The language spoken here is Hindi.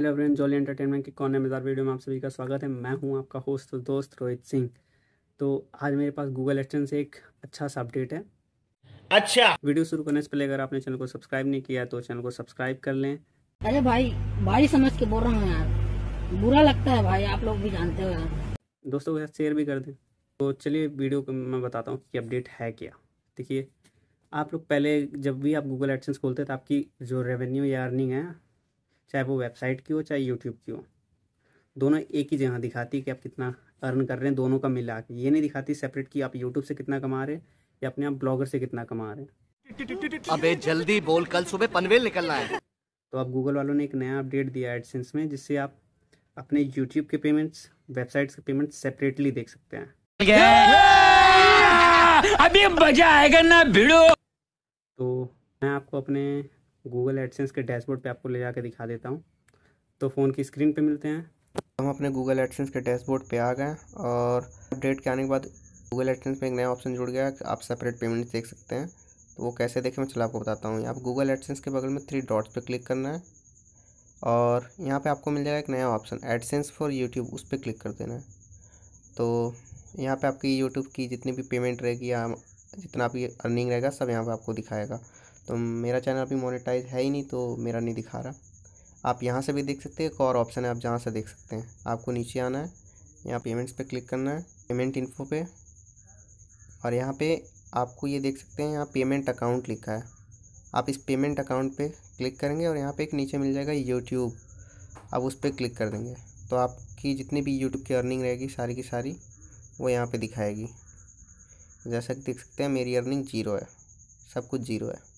हेलो एवरीवन, जॉली एंटरटेनमेंट की कौन मज़ेदार वीडियो में आप सभी का स्वागत है। मैं हूं आपका होस्ट और दोस्त रोहित सिंह। तो आज मेरे पास गूगल एडसेंस से एक अच्छा सा अपडेट है। अच्छा। वीडियो शुरू करने से पहले अगर आपने चैनल को सब्सक्राइब नहीं किया तो चैनल को सब्सक्राइब कर लें। अरे भाई, भाई समझ के बोल रहा हूँ यार, बुरा लगता है भाई, आप लोग भी जानते हो यार। दोस्तों के साथ शेयर भी कर दें। तो चलिए वीडियो को मैं बताता हूँ कि अपडेट है क्या। देखिए, आप लोग पहले जब भी आप गूगल एडसेंस खोलते हैं तो आपकी जो रेवेन्यू या अर्निंग है, चाहे वो वेबसाइट की हो चाहे यूट्यूब की हो, दोनों एक ही जगह दिखाती है कि आप कितना अर्न कर रहे हैं। दोनों का मिला के ये नहीं दिखाती सेपरेट कि आप यूट्यूब से कितना कमा रहे हैं या अपने आप ब्लॉगर से कितना कमा रहे हैं। अबे जल्दी बोल, कल सुबह पनवेल निकलना है। तो अब गूगल वालों ने एक नया अपडेट दिया एडसेंस में, जिससे आप अपने यूट्यूब के पेमेंट्स, वेबसाइट्स के पेमेंट्स सेपरेटली देख सकते हैं। अभी मजा आएगा ना भिड़ो। तो मैं आपको अपने गूगल एडसेंस के डैशबोर्ड पे आपको ले जाकर दिखा देता हूँ। तो फ़ोन की स्क्रीन पे मिलते हैं। हम अपने गूगल एडसेंस के डैशबोर्ड पे आ गए और अपडेट के आने के बाद गूगल एडसेंस में एक नया ऑप्शन जुड़ गया है कि आप सेपरेट पेमेंट्स देख सकते हैं। तो वो कैसे देखें मैं चलो आपको बताता हूँ। आप गूगल एडसेंस के बगल में 3 डॉट्स पे क्लिक करना है और यहाँ पे आपको मिल जाएगा एक नया ऑप्शन एडसेंस फॉर यूट्यूब, उस पर क्लिक कर देना है। तो यहाँ पे आपकी यूट्यूब की जितनी भी पेमेंट रहेगी या जितना भी अर्निंग रहेगा सब यहाँ पे आपको दिखाएगा। तो मेरा चैनल अभी मोनेटाइज है ही नहीं तो मेरा नहीं दिखा रहा। आप यहाँ से भी देख सकते हैं, एक और ऑप्शन है आप जहाँ से देख सकते हैं। आपको नीचे आना है, यहाँ पेमेंट्स पे क्लिक करना है, पेमेंट इन्फो पे, और यहाँ पे आपको ये देख सकते हैं यहाँ पेमेंट अकाउंट लिखा है। आप इस पेमेंट अकाउंट पे क्लिक करेंगे और यहाँ पे एक नीचे मिल जाएगा यूट्यूब, आप उस पर क्लिक कर देंगे तो आपकी जितनी भी यूट्यूब की अर्निंग रहेगी सारी की सारी वो यहाँ पे दिखाएगी। जैसा कि देख सकते हैं मेरी अर्निंग 0 है, सब कुछ 0 है।